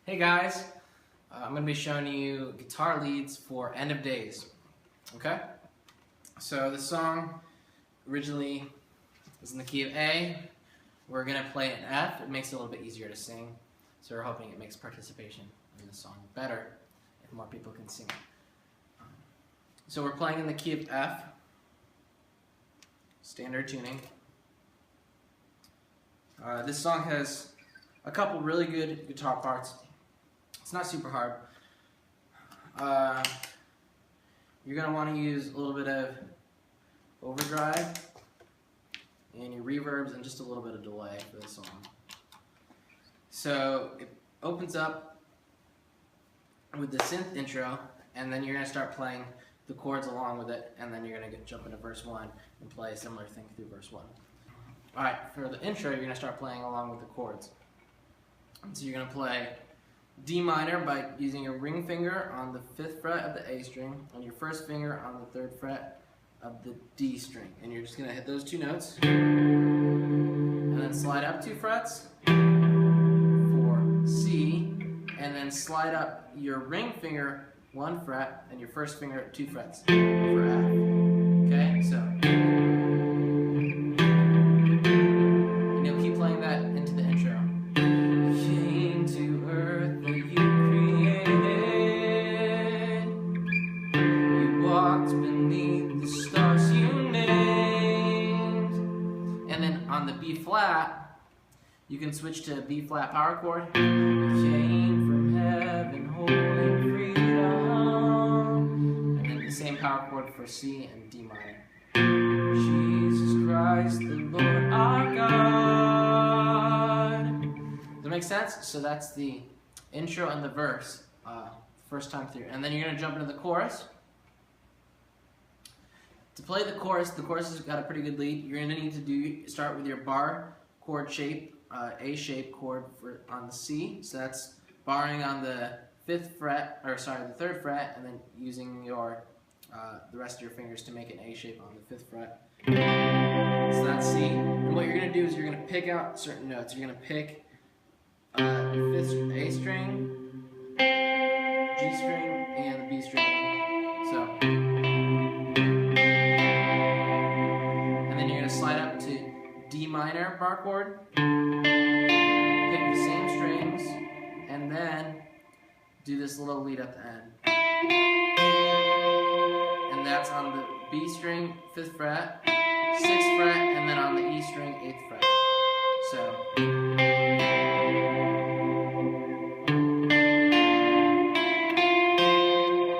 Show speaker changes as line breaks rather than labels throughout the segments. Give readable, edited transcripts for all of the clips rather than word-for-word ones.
Hey guys, I'm going to be showing you guitar leads for End of Days. Okay? So the song originally is in the key of A. We're going to play it in F. It makes it a little bit easier to sing. So we're hoping it makes participation in the song better if more people can sing it. So we're playing in the key of F. Standard tuning. This song has a couple really good guitar parts. It's not super hard. You're going to want to use a little bit of overdrive and your reverbs and just a little bit of delay for this song. So it opens up with the synth intro, and then you're going to start playing the chords along with it, and then you're going to jump into verse 1 and play a similar thing through verse 1. Alright, for the intro, you're going to start playing along with the chords. So you're going to play D minor by using your ring finger on the 5th fret of the A string and your first finger on the 3rd fret of the D string. And you're just going to hit those two notes and then slide up 2 frets for C, and then slide up your ring finger 1 fret and your first finger 2 frets for F. Okay, so. And you'll keep playing that into the intro. Came to earth that you created. You walked beneath the stars you named. And then on the B flat, you can switch to B flat power chord. You came from heaven holding freedom. And then the same power chord for C and D minor. Jesus Christ, the Lord our God. Does that make sense? So that's the intro and the verse, first time through. And then you're going to jump into the chorus. To play the chorus has got a pretty good lead. You're going to need to start with your bar chord shape, A shape chord on the C. So that's barring on the 5th fret, or sorry, the 3rd fret, and then using your the rest of your fingers to make an A shape on the 5th fret. So that's C. And what you're going to do is you're going to pick out certain notes. You're going to pick the 5th A string, G string, and the B string. So, and then you're going to slide up to D minor bar chord, pick the same strings, and then do this little lead at the end. And that's on the B string, 5th fret, 6th fret, and then on the E string, 8th fret. So.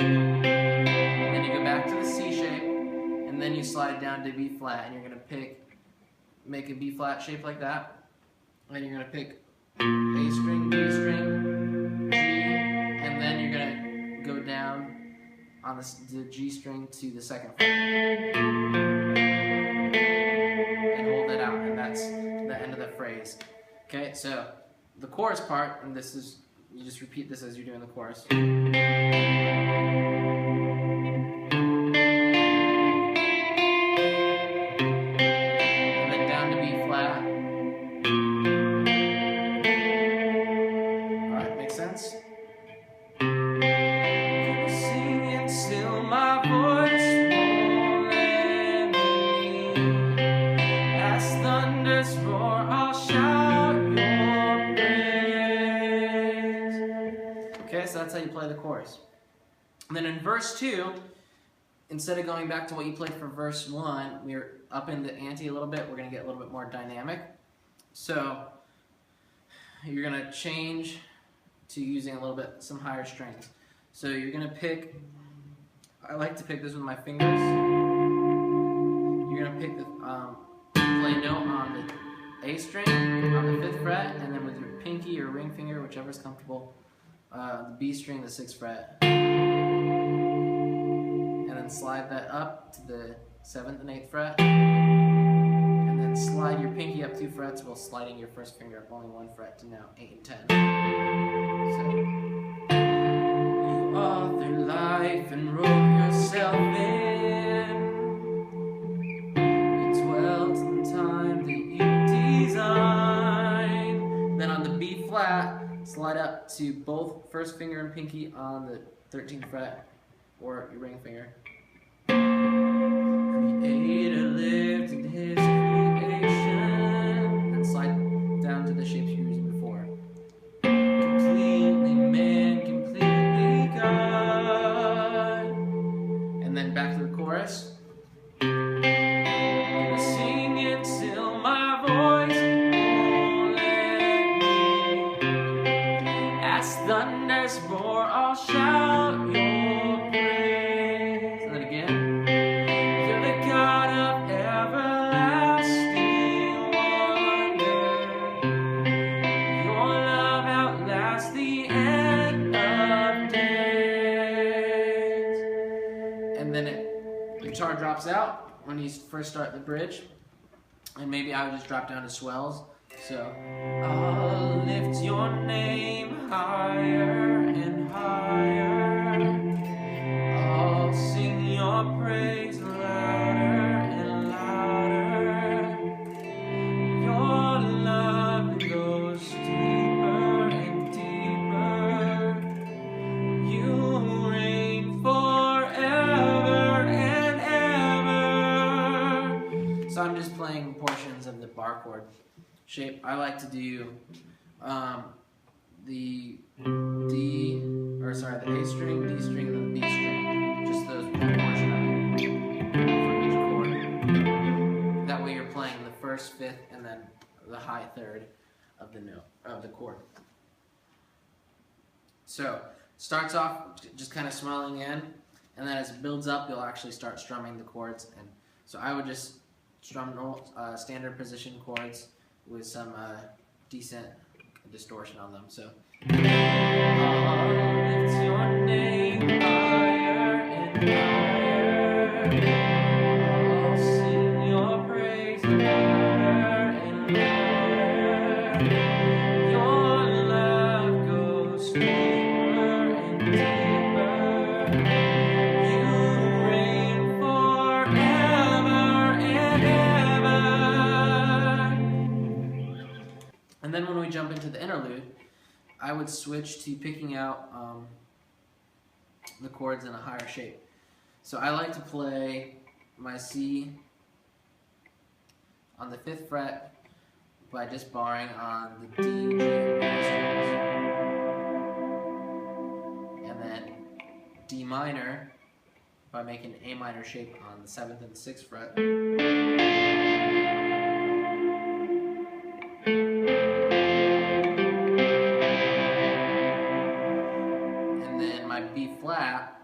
And then you go back to the C shape, and then you slide down to B flat, and you're going to make a B flat shape like that. And you're going to pick A string, B string, G, and then you're going to go down on the G string to the 2nd fret and hold it out, and that's the end of the phrase. Okay, so the chorus part, and this is, you just repeat this as you're doing the chorus. And then down to B flat. Alright, makes sense? Okay, so that's how you play the chorus. And then in verse 2, instead of going back to what you played for verse 1, we're up in the ante a little bit. We're going to get a little bit more dynamic. So you're going to change to using a little bit, some higher strings. So you're going to pick, I like to pick this with my fingers. You're going to pick the, play a note on the A string, on the 5th fret, and then with your pinky or ring finger, whichever is comfortable, the B string, the 6th fret, and then slide that up to the 7th and 8th fret, and then slide your pinky up 2 frets while sliding your first finger up only 1 fret to now 8 and 10. So, you author life and wrote yourself in. You dwelt in time that you designed. Then on the B flat, slide up to both first finger and pinky on the 13th fret or your ring finger. Creator lived in his creation, and slide down to the shapes you were using before. Completely man, completely God. And then back to the chorus. Gonna sing it till my voice won't let me. As thunders roar, I'll shout your praise. And then again. You're the God of everlasting wonder. Your love outlasts the end of days. And then the guitar drops out when you first start the bridge. And maybe I would just drop down to swells. So, I'll lift your name higher and higher. I'll sing your praise louder and louder. Your love goes deeper and deeper. You reign forever and ever. So I'm just playing portions of the bar chord shape. I like to do the A string, D string, and then the B string. Just those portion of it for each chord. That way you're playing the first, fifth, and then the high third of the note of the chord. So starts off just kind of swelling in, and then as it builds up, you'll actually start strumming the chords. And so I would just strum standard position chords with some decent distortion on them. So I'll lift your name higher and higher. I'll sing your praise louder and louder. Your love goes deeper and deeper. You reign forever and ever. And then when we jump into the interlude, I would switch to picking out the chords in a higher shape. So I like to play my C on the 5th fret by just barring on the D, G, and B strings. And then D minor by making an A minor shape on the 7th and 6th fret. B flat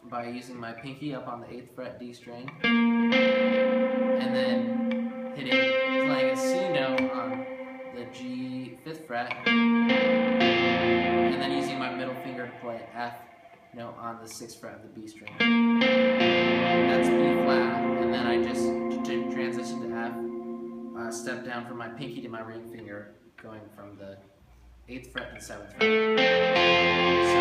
by using my pinky up on the 8th fret D string, and then playing a C note on the G 5th fret, and then using my middle finger to play an F note on the 6th fret of the B string. That's B flat, and then I just transition to F, step down from my pinky to my ring finger, going from the 8th fret to the 7th fret. So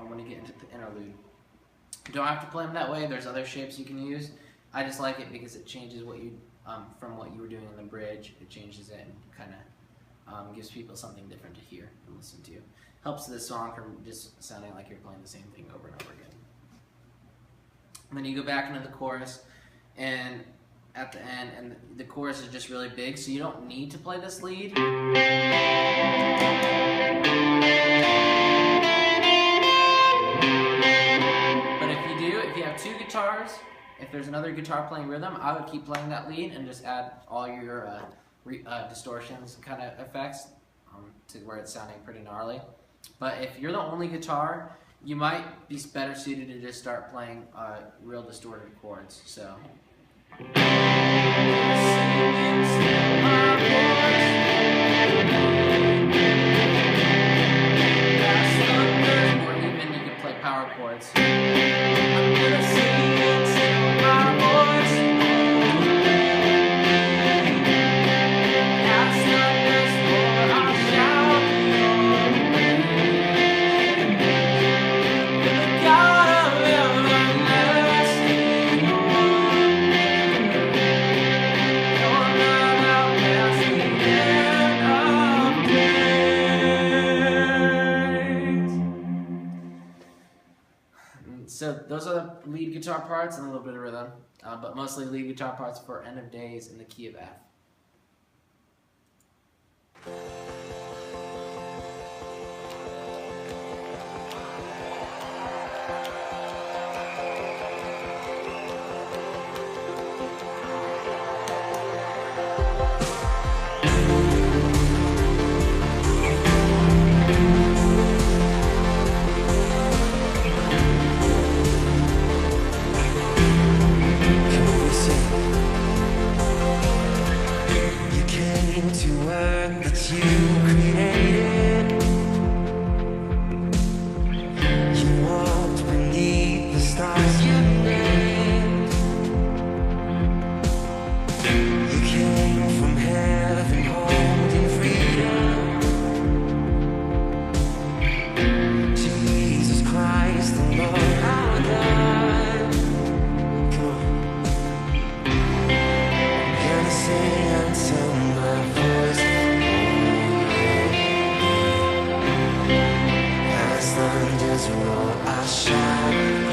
when you get into the interlude. You don't have to play them that way. There's other shapes you can use. I just like it because it changes what you from what you were doing in the bridge. It changes it and kind of gives people something different to hear and listen to. Helps the song from just sounding like you're playing the same thing over and over again. And then you go back into the chorus, and at the end, and the chorus is just really big, so you don't need to play this lead. Two guitars, if there's another guitar playing rhythm, I would keep playing that lead and just add all your distortions kind of effects to where it's sounding pretty gnarly. But if you're the only guitar, you might be better suited to just start playing real distorted chords. So. That's So those are the lead guitar parts and a little bit of rhythm, but mostly lead guitar parts for End of Days in the key of F.
As long as I shout your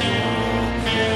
praise.